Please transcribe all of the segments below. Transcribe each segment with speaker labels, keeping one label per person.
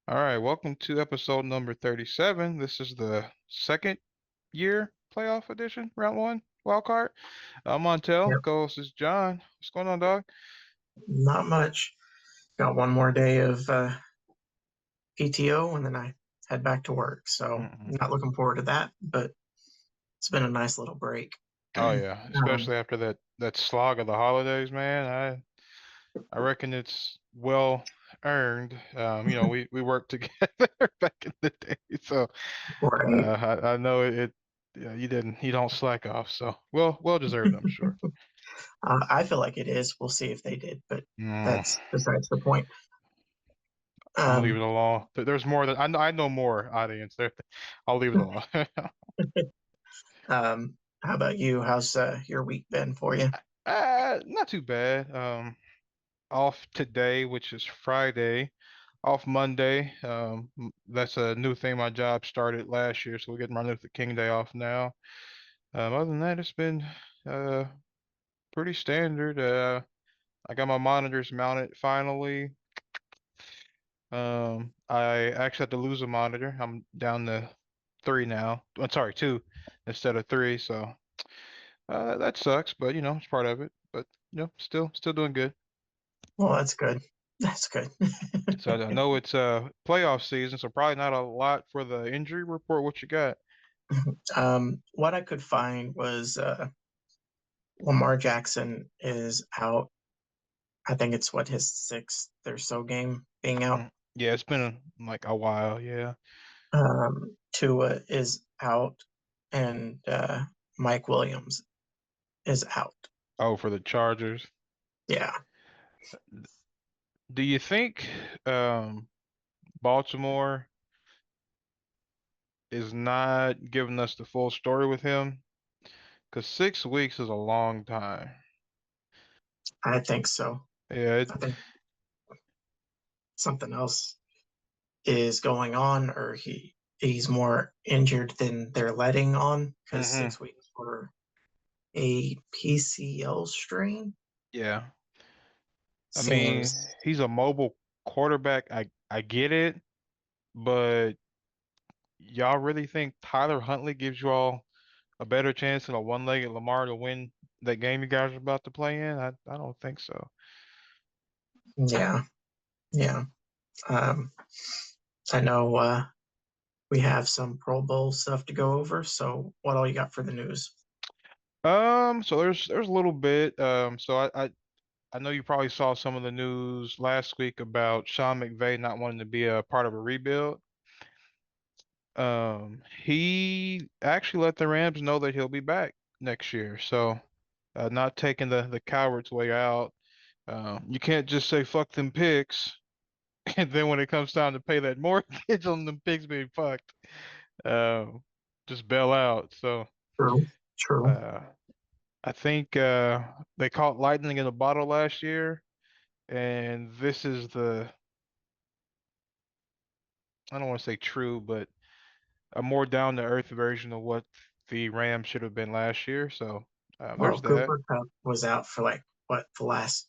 Speaker 1: All right, welcome to episode number 37. This is the second year playoff edition, round one, wild card. I'm Montel,
Speaker 2: Yep,
Speaker 1: co-host is John. What's going on, dog?
Speaker 2: not much. Got one more day of PTO and then I head back to work. So
Speaker 1: Mm-mm.
Speaker 2: not looking forward to that, but it's been a nice little break.
Speaker 1: Oh yeah,
Speaker 2: Um,
Speaker 1: especially after that slog of the holidays, man. I reckon it's well earned. We worked together back in the day, so
Speaker 2: right.
Speaker 1: I know yeah, you don't slack off, so well deserved, I'm sure.
Speaker 2: I feel like it is. We'll see if they did, but
Speaker 1: Mm.
Speaker 2: that's besides the point.
Speaker 1: I'm gonna leave it
Speaker 2: Um,
Speaker 1: alone. There's more that I know more audience there. I'll leave it alone.
Speaker 2: how about you? How's your week been for you?
Speaker 1: Not too bad. Off today, which is Friday. Off Monday. That's a new thing. My job started last year, so we're getting Martin Luther King Day off now. Other than that, it's been uh pretty standard. I got my monitors mounted finally. I actually had to lose a monitor. I'm down to three now. Sorry, two instead of three. So that sucks, but it's part of it. But still doing good.
Speaker 2: Well, that's good. That's good.
Speaker 1: So I know it's playoff season, so probably not a lot for the injury report. What you got?
Speaker 2: What I could find was Lamar Jackson is out. I think it's what his sixth or so game being out.
Speaker 1: Yeah, it's been like a while. Yeah.
Speaker 2: Tua is out, and Mike Williams is out.
Speaker 1: Oh, for the Chargers.
Speaker 2: Yeah,
Speaker 1: Do you think Baltimore is not giving us the full story with him? Because 6 weeks is a long time.
Speaker 2: I think so.
Speaker 1: Yeah.
Speaker 2: I think something else is going on, or he's more injured than they're letting on because
Speaker 1: Hmm.
Speaker 2: 6 weeks for a PCL strain
Speaker 1: Yeah. I mean,
Speaker 2: seems.
Speaker 1: he's a mobile quarterback. I get it, but y'all really think Tyler Huntley gives you all a better chance than a one-legged Lamar to win that game you guys are about to play in? I don't think so.
Speaker 2: Yeah, yeah. Um, I know we have some Pro Bowl stuff to go over. So, what all you got for the news?
Speaker 1: So there's a little bit. I know you probably saw some of the news last week about Sean McVay not wanting to be a part of a rebuild. He actually let the Rams know that he'll be back next year. So, not taking the coward's way out. You can't just say fuck them picks, and then when it comes time to pay that mortgage on them picks being fucked, uh, just bail out. So,
Speaker 2: True, true.
Speaker 1: uh, I think they caught lightning in a bottle last year, and this is I don't want to say true, but a more down to earth version of what the Rams should have been last year. So
Speaker 2: Well,
Speaker 1: there's that.
Speaker 2: Cooper Cup was out for like what the last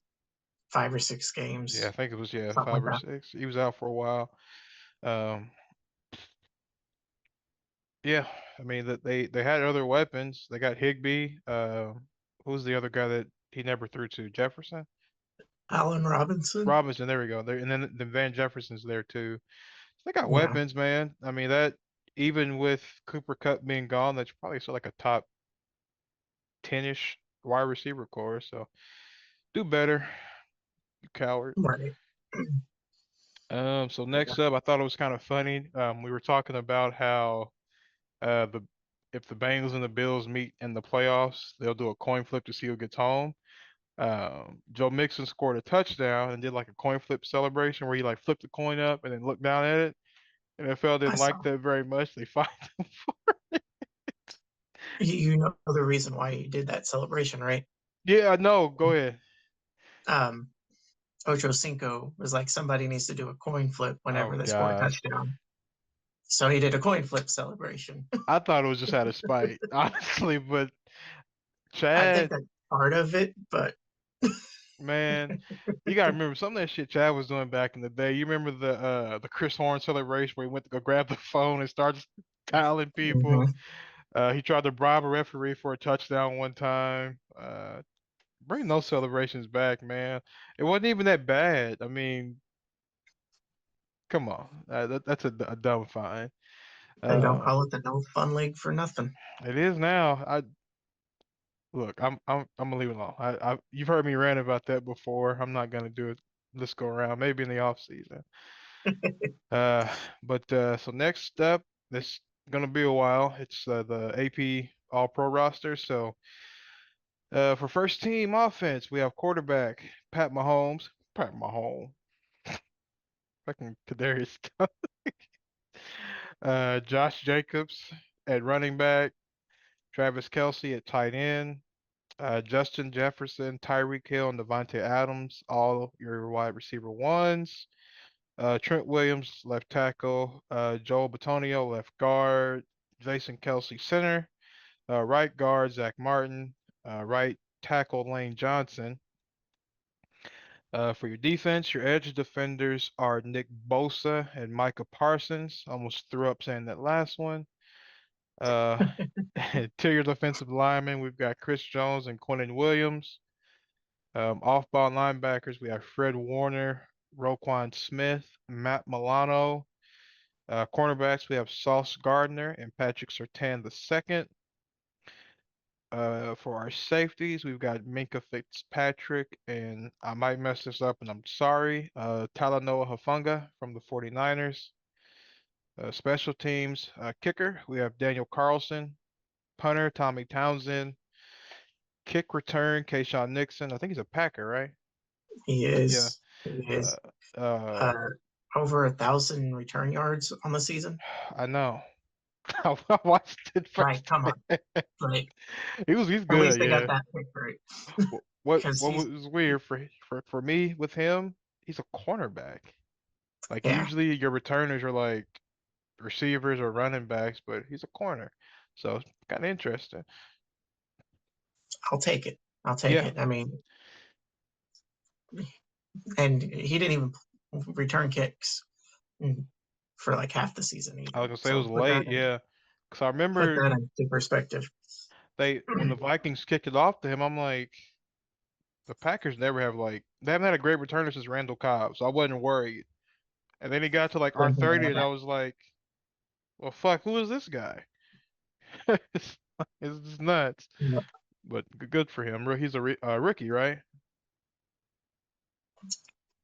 Speaker 2: 5 or 6
Speaker 1: Yeah, I
Speaker 2: games,
Speaker 1: think it was
Speaker 2: something like
Speaker 1: five or
Speaker 2: that.
Speaker 1: six. He was out for a while. Um, yeah, I mean that they had other weapons. They got Higbee. Who's the other guy that he never threw to? Jefferson,
Speaker 2: Allen Robinson.
Speaker 1: Robinson. There we go. There and then the Van Jefferson's there too. They got
Speaker 2: Yeah,
Speaker 1: weapons, man. I mean that even with Cooper Kupp being gone, that's probably still like a top 10-ish wide receiver core. So do better, you coward.
Speaker 2: right.
Speaker 1: So next up, I thought it was kind of funny. We were talking about how the if the Bengals and the Bills meet in the playoffs, they'll do a coin flip to see who gets home. Joe Mixon scored a touchdown and did like a coin flip celebration where he like flipped the coin up and then looked down at it. NFL
Speaker 2: I
Speaker 1: didn't like
Speaker 2: saw.
Speaker 1: that very much. They fined him for it.
Speaker 2: You know the reason why he did that celebration, right?
Speaker 1: Yeah, no, go ahead.
Speaker 2: Um, Ocho Cinco was like somebody needs to do a coin flip
Speaker 1: Oh
Speaker 2: whenever they score a
Speaker 1: God.
Speaker 2: touchdown. So he did a coin flip celebration.
Speaker 1: I thought it was just out of spite, honestly, but
Speaker 2: I think
Speaker 1: Chad,
Speaker 2: that's part of it, but
Speaker 1: Man, you gotta remember some of that shit Chad was doing back in the day. You remember the Chris Horn celebration where he went to go grab the phone and started dialing people.
Speaker 2: Mhm.
Speaker 1: He tried to bribe a referee for a touchdown one time. Bring those celebrations back, man. It wasn't even that bad. I mean, come on, that's a dumb fine.
Speaker 2: They don't
Speaker 1: Uh,
Speaker 2: call it the No Fun League for nothing.
Speaker 1: it is now. Look, I'm gonna leave it alone. You've heard me rant about that before. I'm not gonna do it this go around. Maybe in the off season. Uh, but so next up, this gonna be a while. It's the AP All Pro roster. So for first team offense, we have quarterback Pat Mahomes. Pat Mahomes. Fucking Kadarius. Josh Jacobs at running back. Travis Kelce at tight end. Justin Jefferson, Tyreek Hill, and Devontae Adams, all your wide receiver ones. Trent Williams, left tackle. Joel Bitonio, left guard. Jason Kelsey, center. Right guard, Zach Martin. Right tackle, Lane Johnson. For your defense, your edge defenders are Nick Bosa and Micah Parsons. Almost threw up saying that last one. Uh, Interior defensive linemen, we've got Chris Jones and Quentin Williams. Off-ball linebackers, we have Fred Warner, Roquan Smith, Matt Milano. Cornerbacks, we have Sauce Gardner and Patrick Surtain II. For our safeties, we've got Minka Fitzpatrick, and I might mess this up, and I'm sorry, Talanoa Hufanga from the 49ers. Special teams, kicker, we have Daniel Carlson. Punter, Tommy Townsend. Kick return, Kayshawn Nixon. I think he's a Packer, right?
Speaker 2: He
Speaker 1: Yeah.
Speaker 2: is. He
Speaker 1: Uh,
Speaker 2: is.
Speaker 1: uh,
Speaker 2: Uh, over 1,000 return yards on the season.
Speaker 1: I know. I watched it
Speaker 2: Right,
Speaker 1: first.
Speaker 2: come on. Like,
Speaker 1: He's
Speaker 2: at least
Speaker 1: good,
Speaker 2: they got
Speaker 1: yeah.
Speaker 2: that pick right.
Speaker 1: What
Speaker 2: Because
Speaker 1: what
Speaker 2: he's,
Speaker 1: was weird for me with him, he's a cornerback. Like
Speaker 2: yeah,
Speaker 1: usually your returners are like receivers or running backs, but he's a corner. So it's kind of interesting.
Speaker 2: I'll take it. I'll take
Speaker 1: Yeah,
Speaker 2: it. I mean, and he didn't even return kicks for like half the season
Speaker 1: I was
Speaker 2: either.
Speaker 1: gonna say it
Speaker 2: So
Speaker 1: was late, yeah. Because I
Speaker 2: put
Speaker 1: remember
Speaker 2: that into perspective.
Speaker 1: they when the Vikings kicked it off to him, I'm like, the Packers never have like they haven't had a great returner since Randall Cobb, so I wasn't worried. And then he got to like
Speaker 2: Then he
Speaker 1: R30
Speaker 2: never
Speaker 1: and I was like, well fuck, who is this guy? It's just nuts.
Speaker 2: had-
Speaker 1: But good for him. He's a rookie, right?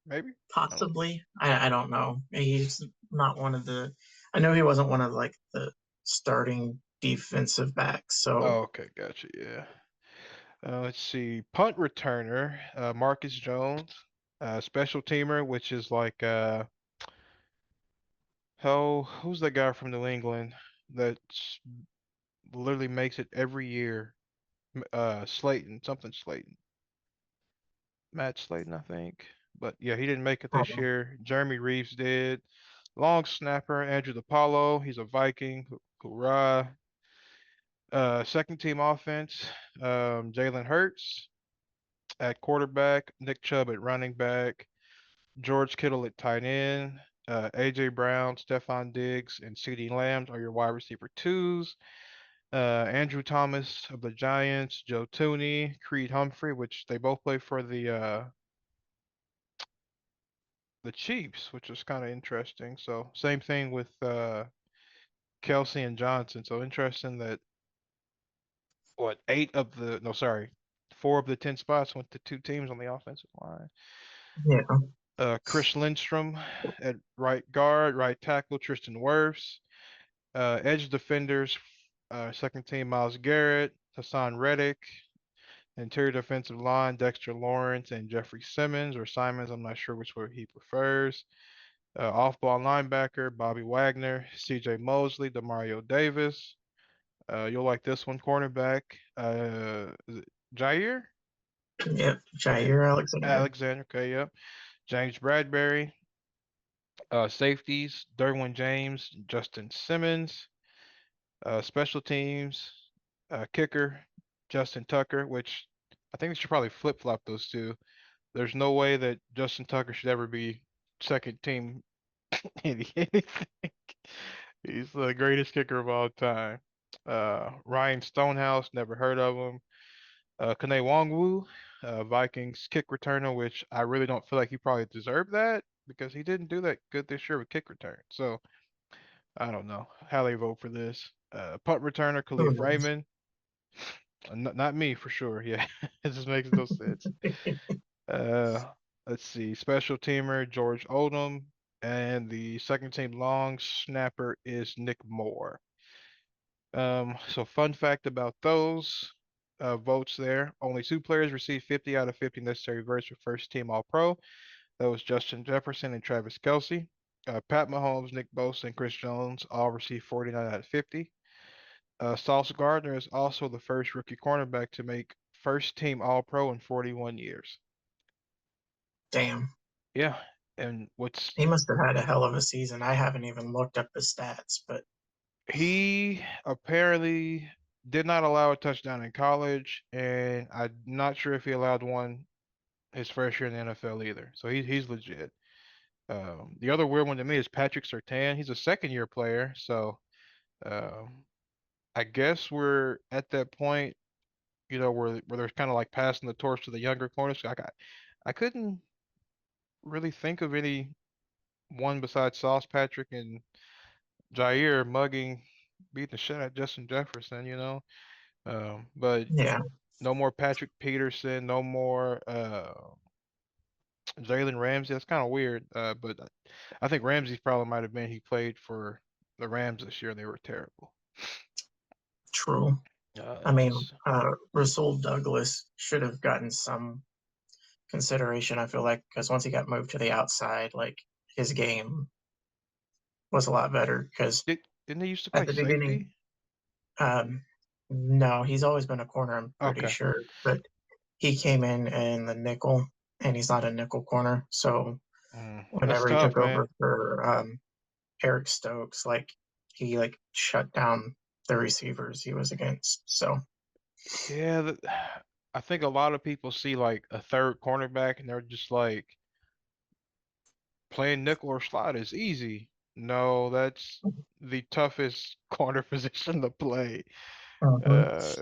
Speaker 1: Maybe. I don't know.
Speaker 2: Possibly. I don't know. He's not one of the. I know he wasn't one of like the starting defensive backs. So
Speaker 1: Oh, okay, gotcha. Yeah. Let's see. Punt returner, Marcus Jones. Special teamer, which is like who's that guy from New England that literally makes it every year? Slayton, something Slayton. Matt Slayton, I think. But yeah, he didn't make it this
Speaker 2: um,
Speaker 1: year. Jeremy Reeves did. Long snapper, Andrew DePaulo. He's a Viking. Hoorah. Second team offense, Jalen Hurts at quarterback, Nick Chubb at running back, George Kittle at tight end, AJ Brown, Stephon Diggs, and CeeDee Lamb are your wide receiver twos. Andrew Thomas of the Giants, Joe Tooney, Creed Humphrey, which they both play for the Chiefs, which is kind of interesting. So same thing with Kelsey and Johnson. So interesting that what eight of the no sorry, four of the 10 spots went to two teams on the offensive line.
Speaker 2: yeah,
Speaker 1: Chris Lindstrom at right guard, right tackle, Tristan Wirfs. Edge defenders, second team, Miles Garrett, Hassan Reddick. Interior defensive line, Dexter Lawrence and Jeffrey Simmons or Simons. I'm not sure which way he prefers. Off-ball linebacker, Bobby Wagner, C.J. Mosley, Demario Davis. You'll like this one, cornerback. Is it Jair?
Speaker 2: yep.
Speaker 1: Okay,
Speaker 2: Jair Alexander.
Speaker 1: Alexander. Okay, yep. James Bradbury. Safeties, Derwin James, Justin Simmons. Special teams, kicker, Justin Tucker, which I think they should probably flip-flop those two. there's no way that Justin Tucker should ever be second team anything. He's the greatest kicker of all time. Ryan Stonehouse, never heard of him. Kane Wongwu, Vikings kick returner, which I really don't feel like he probably deserved that because he didn't do that good this year with kick return. So I don't know how they vote for this. Punt returner,
Speaker 2: Who
Speaker 1: Khalif
Speaker 2: knows?
Speaker 1: Raymond. Not me for sure. Yeah, it just makes no sense. Uh, let's see. Special teamer, George Odom. And the second team long snapper is Nick Moore. So fun fact about those votes there. Only two players received 50 out of 50 necessary votes for first team All Pro. That was Justin Jefferson and Travis Kelce. Pat Mahomes, Nick Bosa, and Chris Jones all received 49 out of 50. Sauce Gardner is also the first rookie cornerback to make first team All Pro in 41 years.
Speaker 2: Damn.
Speaker 1: Yeah, and what's
Speaker 2: He must have had a hell of a season. I haven't even looked up the stats, but
Speaker 1: he apparently did not allow a touchdown in college, and I'm not sure if he allowed one his first year in the NFL either. So he's legit. The other weird one to me is Patrick Surtain. He's a second year player, so um, I guess we're at that point, where they're kind of like passing the torch to the younger corners. I couldn't really think of any one besides Sauce Patrick and Jair beating the shit out of Justin Jefferson, but
Speaker 2: yeah,
Speaker 1: no more Patrick Peterson, no more Jalen Ramsey. That's kind of weird. But I think Ramsey's problem might have been he played for the Rams this year and they were terrible.
Speaker 2: true. I mean,
Speaker 1: Let's
Speaker 2: Rasul Douglas should have gotten some consideration, I feel like, because once he got moved to the outside, like his game was a lot better. Because
Speaker 1: didn't he used to
Speaker 2: at
Speaker 1: play
Speaker 2: the beginning,
Speaker 1: safety?
Speaker 2: um, no, he's always been a corner, I'm pretty
Speaker 1: Okay.
Speaker 2: sure. But he came in the nickel, and he's not a nickel corner. So
Speaker 1: That's
Speaker 2: whenever he
Speaker 1: tough,
Speaker 2: took
Speaker 1: man.
Speaker 2: over for Eric Stokes, like he like shut down the receivers he was against. So
Speaker 1: Yeah, I think a lot of people see like a third cornerback and they're just like playing nickel or slot is easy. No, that's the toughest corner position to play.
Speaker 2: mhm,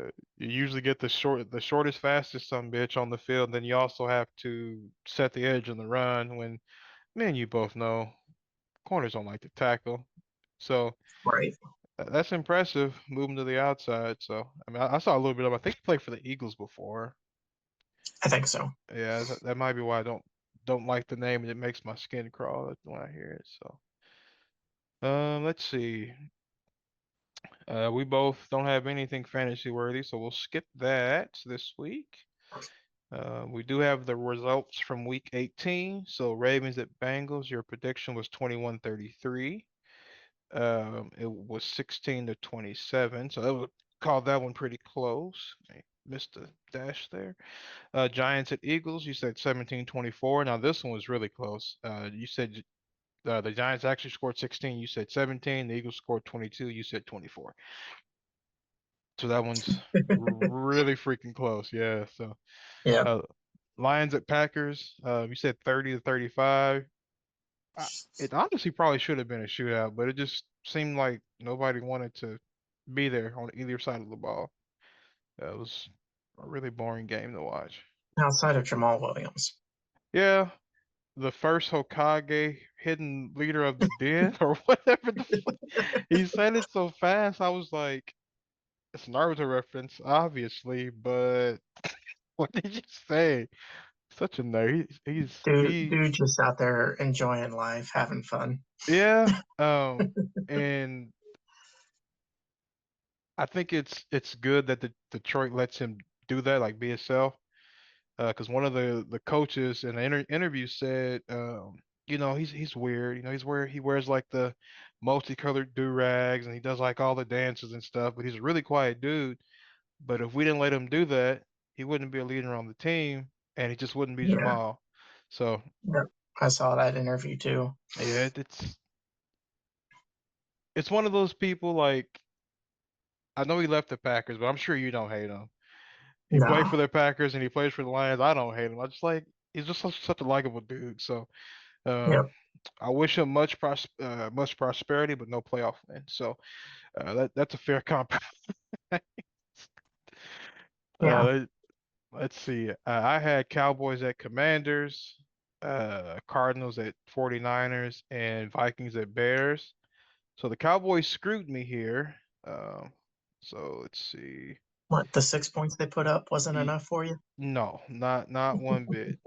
Speaker 1: Uh, you usually get the shortest, fastest son bitch on the field. Then you also have to set the edge on the run. When me and you both know corners don't like to tackle, so
Speaker 2: right,
Speaker 1: that's impressive moving to the outside. So I mean, I saw a little bit of. I think he played for the Eagles before.
Speaker 2: I think so.
Speaker 1: Yeah, that might be why I don't like the name, and it makes my skin crawl when I hear it. So, let's see. We both don't have anything fantasy worthy, so we'll skip that this week. We do have the results from week 18. So Ravens at Bengals, your prediction was 21-33. It was 16-27. So that would call that one pretty close. I missed the dash there. Giants at Eagles, you said 17-24. Now this one was really close. You said the Giants actually scored 16. You said 17. The Eagles scored 22. You said 24. So that one's really freaking close. Yeah. So
Speaker 2: Yeah.
Speaker 1: uh, Lions at Packers. You said 30-35. It honestly probably should have been a shootout, but it just seemed like nobody wanted to be there on either side of the ball. It was a really boring game to watch.
Speaker 2: Outside of Jamal Williams.
Speaker 1: Yeah, the first Hokage hidden leader of the den or whatever he said it so fast. I was like, it's a Naruto reference, obviously, but what did you say? Such a nerd.
Speaker 2: Dude just out there enjoying life, having fun.
Speaker 1: Yeah. And I think it's good that the Detroit lets him do that, like be himself. Because one of the coaches in an interview said, he's weird. He wears like the multicolored do-rags and he does like all the dances and stuff, but he's a really quiet dude. But if we didn't let him do that, he wouldn't be a leader on the team, and he just wouldn't be
Speaker 2: Yeah.
Speaker 1: Jamal. So
Speaker 2: Yep. I saw that interview too.
Speaker 1: yeah, it's one of those people like I know he left the Packers, but I'm sure you don't hate him. He played
Speaker 2: No.
Speaker 1: for the Packers and he plays for the Lions. I don't hate him. I just like he's just such a likable dude. So um,
Speaker 2: Yep.
Speaker 1: I wish him much prosperity, but no playoff win. So that's a fair comp.
Speaker 2: Yeah.
Speaker 1: Uh, let's see. I had Cowboys at Commanders, Cardinals at 49ers, and Vikings at Bears. So the Cowboys screwed me here. Um, so let's see.
Speaker 2: What, the 6 points they put up wasn't
Speaker 1: Ye-
Speaker 2: enough for you?
Speaker 1: no, not one bit.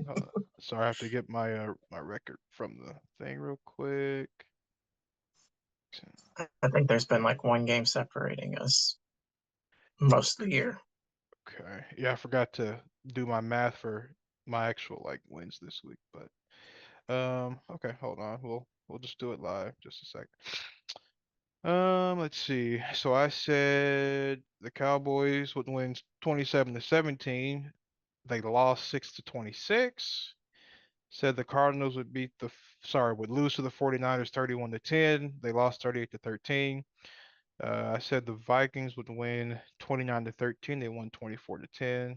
Speaker 1: So I have to get my record from the thing real quick.
Speaker 2: I think there's been like one game separating us most of the year.
Speaker 1: Okay. Yeah, I forgot to do my math for my actual like wins this week, but okay, hold on. We'll just do it live just a second. Let's see. So I said the Cowboys would win 27-17. They lost 6-26. Said the Cardinals would would lose to the 49ers 31-10. They lost 38-13. I said the Vikings would win 29-13. They won 24-10.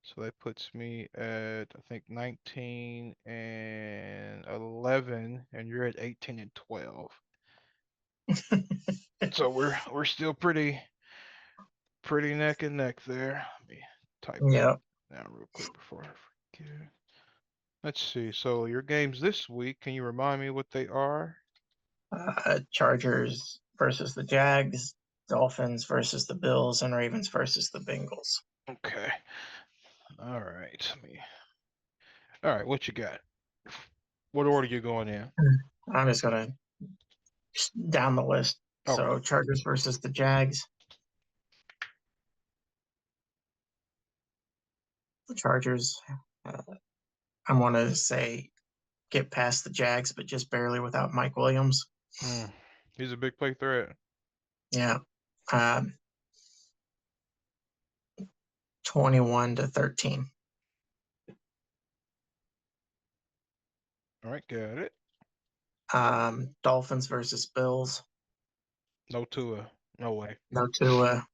Speaker 1: So that puts me at I think 19 and 11, and you're at 18 and 12. So we're still pretty neck and neck there. Let me type that
Speaker 2: Yep.
Speaker 1: down real quick before I forget. Let's see. So your games this week, can you remind me what they are?
Speaker 2: Chargers versus the Jags, Dolphins versus the Bills, and Ravens versus the Bengals.
Speaker 1: Okay. All right. All right, what you got? What order you going in?
Speaker 2: I'm just gonna down the list.
Speaker 1: Okay.
Speaker 2: So Chargers versus the Jags. The Chargers. Uh, I want to say get past the Jags, but just barely without Mike Williams.
Speaker 1: Hmm. He's a big play threat.
Speaker 2: Yeah. Um, 21-13.
Speaker 1: All right, got it.
Speaker 2: Dolphins versus Bills.
Speaker 1: No Tua. No way.
Speaker 2: No Tua.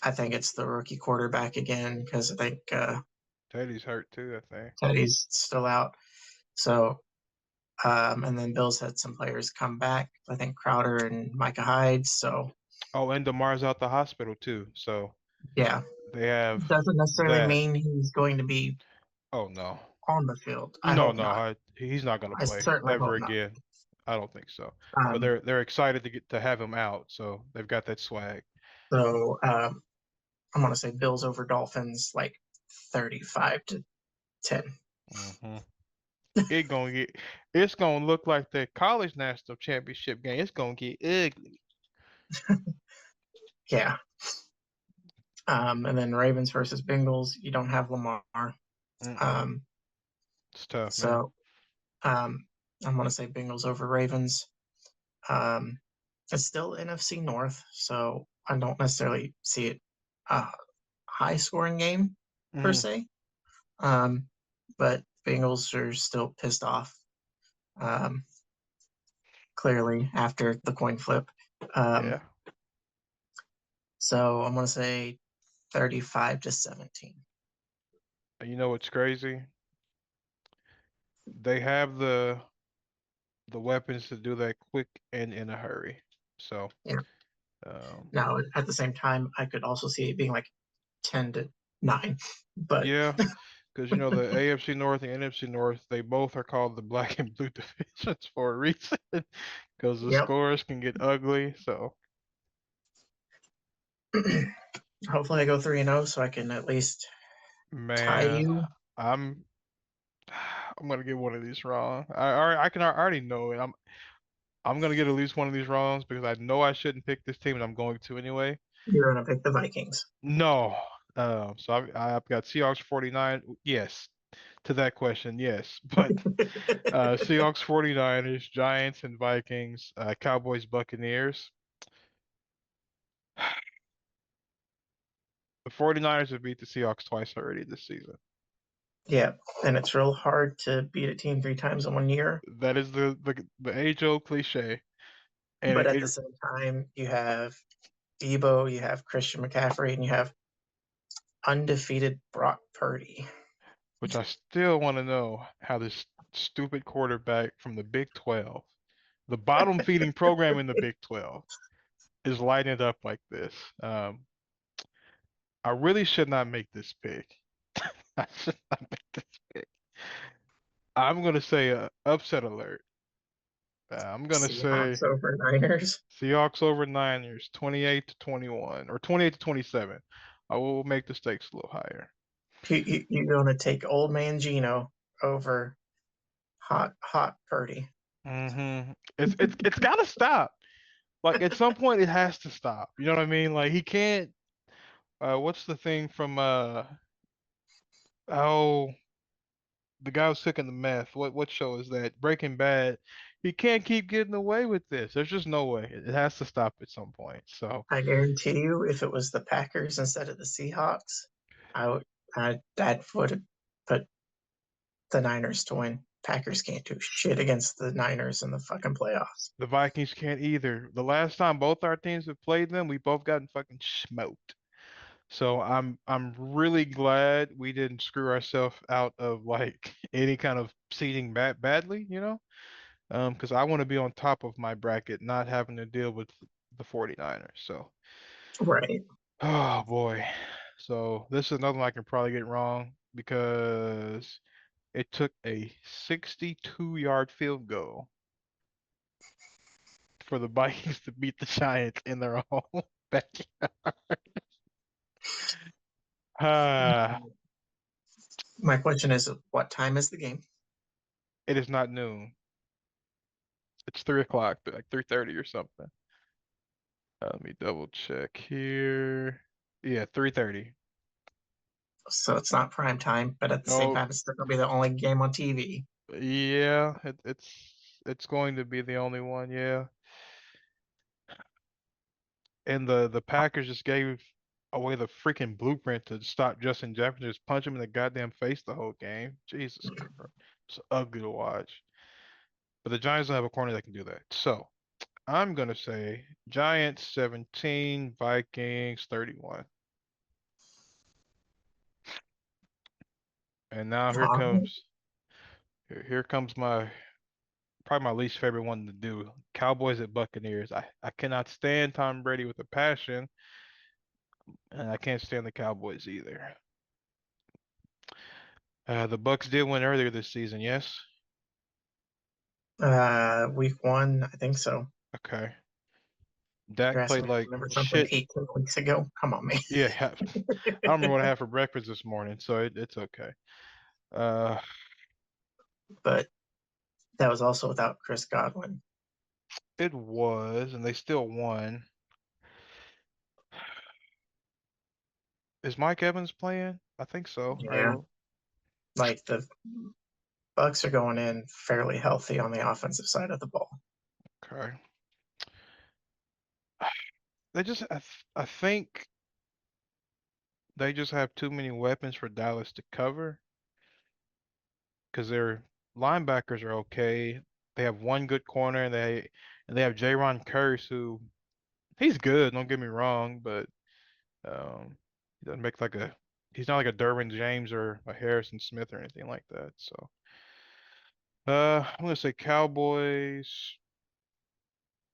Speaker 2: I think it's the rookie quarterback again because I think
Speaker 1: Teddy's hurt too, I think.
Speaker 2: Teddy's still out. So, and then Bills had some players come back. I think Crowder and Micah Hyde. So,
Speaker 1: Oh, and DeMar's out the hospital too. So
Speaker 2: yeah,
Speaker 1: they have
Speaker 2: doesn't necessarily
Speaker 1: that.
Speaker 2: mean he's going to be
Speaker 1: Oh no.
Speaker 2: on the field. I
Speaker 1: No,
Speaker 2: hope
Speaker 1: no,
Speaker 2: not.
Speaker 1: he's not gonna
Speaker 2: I
Speaker 1: play
Speaker 2: certainly
Speaker 1: ever
Speaker 2: hope not.
Speaker 1: again. I don't think so. But
Speaker 2: Um,
Speaker 1: they're excited to get to have him out, so they've got that swag.
Speaker 2: so I'm going to say Bills over Dolphins like 35-10.
Speaker 1: Hmm. It gonna get, it's gonna look like the college national championship game. It's gonna get ugly.
Speaker 2: Yeah. And then Ravens versus Bengals. You don't have Lamar.
Speaker 1: Mm-mm.
Speaker 2: Um,
Speaker 1: It's tough, man.
Speaker 2: so I'm going to say Bengals over Ravens. Um, it's still NFC North, so I don't necessarily see it a high scoring game per
Speaker 1: Mm,
Speaker 2: se. Um, but Bengals are still pissed off, um, clearly after the coin flip. Um,
Speaker 1: yeah.
Speaker 2: so I'm going to say 35-17.
Speaker 1: You know what's crazy? They have the weapons to do that quick and in a hurry. So,
Speaker 2: Yeah.
Speaker 1: um,
Speaker 2: Now, at the same time, I could also see it being like 10-9, but
Speaker 1: yeah, because you know the AFC North and NFC North, they both are called the black and blue divisions for a reason, because the
Speaker 2: yep.
Speaker 1: scores can get ugly. So,
Speaker 2: Hopefully, I go 3-0 so I can at least tie
Speaker 1: man,
Speaker 2: you.
Speaker 1: I'm I'm gonna get one of these wrong. I already know it. I'm gonna get at least one of these wrongs because I know I shouldn't pick this team, and I'm going to anyway.
Speaker 2: You're going to pick the Vikings.
Speaker 1: No. So I've got Seahawks 49. Yes, to that question, yes. But Seahawks 49ers, Giants and Vikings, Cowboys Buccaneers. The 49ers have beat the Seahawks twice already this season.
Speaker 2: Yeah, and it's real hard to beat a team 3 times in 1 year.
Speaker 1: That is the age-old cliche. And
Speaker 2: But at the same time, you have Debo, you have Christian McCaffrey, and you have undefeated Brock Purdy.
Speaker 1: which I still want to know how this stupid quarterback from the Big 12, the bottom feeding program in the Big 12, is lighting it up like this. I really should not make this pick. I should not make this pick. I'm gonna say upset alert. I'm gonna say
Speaker 2: Seahawks over Niners.
Speaker 1: Seahawks over Niners, 28-21 or 28-27. I will make the stakes a little higher.
Speaker 2: You're going to take old man Gino over hot Purdy.
Speaker 1: It's gotta stop. Like at some point, it has to stop. You know what I mean? Like he can't. What's the thing from oh, the guy who's cooking the meth? What show is that? Breaking Bad. He can't keep getting away with this. There's just no way. It has to stop at some point. So
Speaker 2: I guarantee you, if it was the Packers instead of the Seahawks, I would have put the Niners to win. Packers can't do shit against the Niners in the fucking playoffs.
Speaker 1: the Vikings can't either. The last time both our teams have played them, we both gotten fucking smoked. So I'm really glad we didn't screw ourselves out of like any kind of seeding badly, you know? Because I want to be on top of my bracket, not having to deal with the 49ers. So,
Speaker 2: Right.
Speaker 1: oh boy. So this is another one I can probably get wrong because it took a 62-yard field goal for the Vikings to beat the Giants in their own backyard. Ah,
Speaker 2: My question is, what time is the game?
Speaker 1: it is not noon. It's 3 o'clock, like 3:30 or something. Let me double check here. Yeah, 3:30.
Speaker 2: So it's not prime time, but at the same
Speaker 1: No,
Speaker 2: time, it's still gonna be the only game on TV.
Speaker 1: yeah, it's going to be the only one, yeah. And the Packers just gave away the freaking blueprint to stop Justin Jefferson, just punch him in the goddamn face the whole game. Jesus Christ. It's ugly to watch. But the Giants don't have a corner that can do that. So I'm gonna say Giants 17, Vikings 31. And now here comes my probably my least favorite one to do. Cowboys at Buccaneers. I cannot stand Tom Brady with a passion, and I can't stand the Cowboys either. The Bucks did win earlier this season, yes?
Speaker 2: Week 1, I think so.
Speaker 1: Okay.
Speaker 2: You're
Speaker 1: Dak
Speaker 2: asking
Speaker 1: played
Speaker 2: me to
Speaker 1: like
Speaker 2: remember something
Speaker 1: shit.
Speaker 2: 18 weeks ago? Come on, man.
Speaker 1: Yeah, I don't remember what I had for breakfast this morning, so it's okay. Uh,
Speaker 2: But that was also without Chris Godwin.
Speaker 1: it was, and they still won. Is Mike Evans playing? I think so,
Speaker 2: Yeah,
Speaker 1: right?
Speaker 2: like the Bucks are going in fairly healthy on the offensive side of the ball.
Speaker 1: Okay. They just, I think they just have too many weapons for Dallas to cover because their linebackers are okay. They have one good corner, and they have Jaron Curse, who he's good. Don't get me wrong, but he doesn't make like a he's not like a Derwin James or a Harrison Smith or anything like that. So, I'm gonna say Cowboys.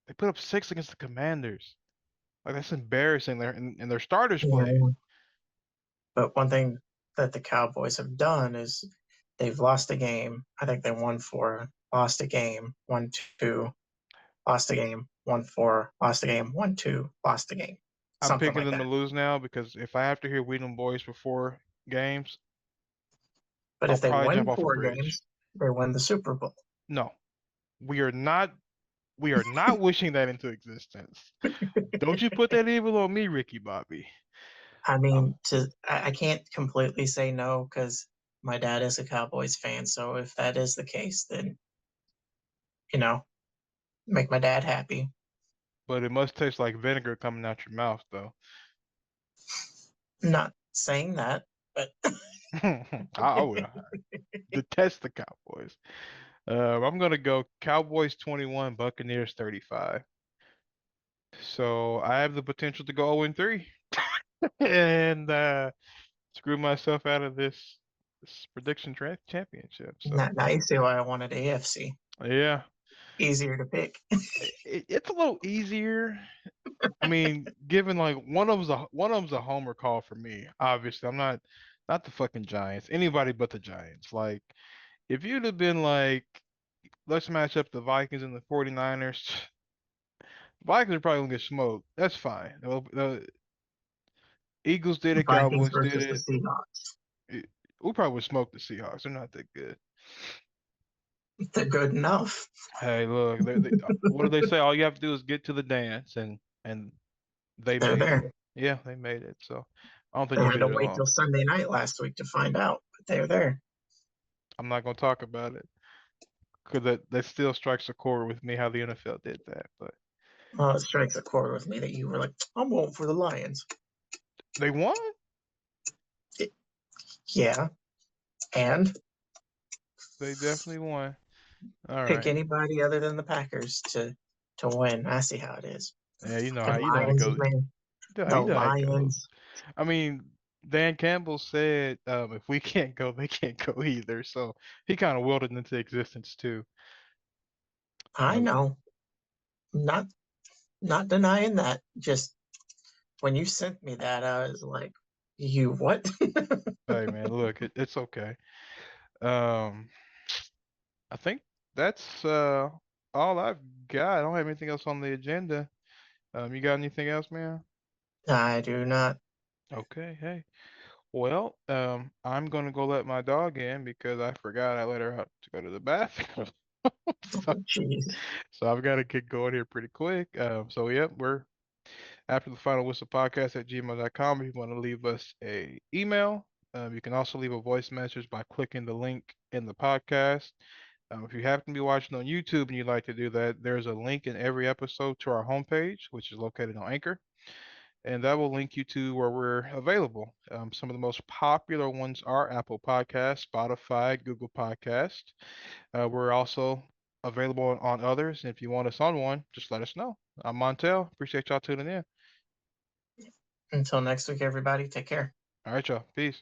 Speaker 1: They put up 6 against the Commanders. Like that's embarrassing. And their starters played.
Speaker 2: Yeah. But one thing that the Cowboys have done is they've lost a game. I think they won 4, lost a game, 1-2, lost a game, 1-4, lost a game, 1-2, lost a game.
Speaker 1: I'm
Speaker 2: Something
Speaker 1: picking
Speaker 2: like
Speaker 1: them to
Speaker 2: that.
Speaker 1: lose now because if I have to hear Weedham boys before games,
Speaker 2: But
Speaker 1: I'll
Speaker 2: if they
Speaker 1: probably jump
Speaker 2: win
Speaker 1: off a
Speaker 2: 4
Speaker 1: bridge.
Speaker 2: games, they win the Super Bowl.
Speaker 1: No, we are not. We are not wishing that into existence. Don't you put that evil on me, Ricky Bobby.
Speaker 2: I
Speaker 1: Um,
Speaker 2: mean, I can't completely say no because my dad is a Cowboys fan. So if that is the case, then you know, make my dad happy.
Speaker 1: but it must taste like vinegar coming out your mouth, though.
Speaker 2: Not saying that, but
Speaker 1: I would detest the Cowboys. I'm gonna go Cowboys 21, Buccaneers 35. So I have the potential to go 0-3 and screw myself out of this prediction championship. So
Speaker 2: Now you see why I wanted AFC.
Speaker 1: yeah,
Speaker 2: Easier to pick.
Speaker 1: it's a little easier. I mean, given like one of them's a homer call for me. Obviously, I'm not the fucking Giants. Anybody but the Giants. Like, if you'd have been like, let's match up the Vikings and the 49ers, Vikings are probably gonna get smoked. That's fine. The Eagles did it,
Speaker 2: Vikings
Speaker 1: Cowboys did
Speaker 2: versus the
Speaker 1: it.
Speaker 2: Seahawks.
Speaker 1: We probably would smoke the Seahawks. They're not that good.
Speaker 2: They're good enough.
Speaker 1: Hey, look, what do they say? All you have to do is get to the dance, and they
Speaker 2: They're
Speaker 1: made it.
Speaker 2: there.
Speaker 1: Yeah, they made it. So I don't think
Speaker 2: They
Speaker 1: they'll
Speaker 2: had
Speaker 1: be
Speaker 2: to
Speaker 1: there
Speaker 2: wait
Speaker 1: long.
Speaker 2: till Sunday night last week to find out, but they're there.
Speaker 1: I'm not gonna talk about it because that still strikes a chord with me how the NFL did that. But
Speaker 2: Well, it strikes a chord with me that you were like, I'm voting for the Lions.
Speaker 1: they won.
Speaker 2: It- yeah, and
Speaker 1: They definitely won. All
Speaker 2: pick
Speaker 1: right.
Speaker 2: anybody other than the Packers to win. I see how it is.
Speaker 1: Yeah,
Speaker 2: And
Speaker 1: you know how to
Speaker 2: Lions,
Speaker 1: go.
Speaker 2: man,
Speaker 1: You
Speaker 2: the
Speaker 1: know how it goes.
Speaker 2: Lions.
Speaker 1: I mean, Dan Campbell said, if we can't go, they can't go either. So he kind of willed it into existence too.
Speaker 2: I
Speaker 1: Um,
Speaker 2: know, not not denying that. Just when you sent me that, I was like, you what?
Speaker 1: hey man, look, it's okay. Um, I think that's all I've got. I don't have anything else on the agenda. You got anything else, man?
Speaker 2: I do not.
Speaker 1: Okay, hey. Well, I'm gonna go let my dog in because I forgot I let her out to go to the bathroom. So,
Speaker 2: Oh, jeez.
Speaker 1: so I've got to get going here pretty quick. So yep, we're after the final whistle podcast at gmail.com. If you want to leave us a email, you can also leave a voice message by clicking the link in the podcast. If you happen to be watching on YouTube and you'd like to do that, there's a link in every episode to our homepage, which is located on Anchor, and that will link you to where we're available. Some of the most popular ones are Apple Podcasts, Spotify, Google Podcasts. We're also available on others. And if you want us on one, just let us know. I'm Montel. Appreciate y'all tuning in.
Speaker 2: Until next week, everybody, take care.
Speaker 1: All right, y'all. Peace.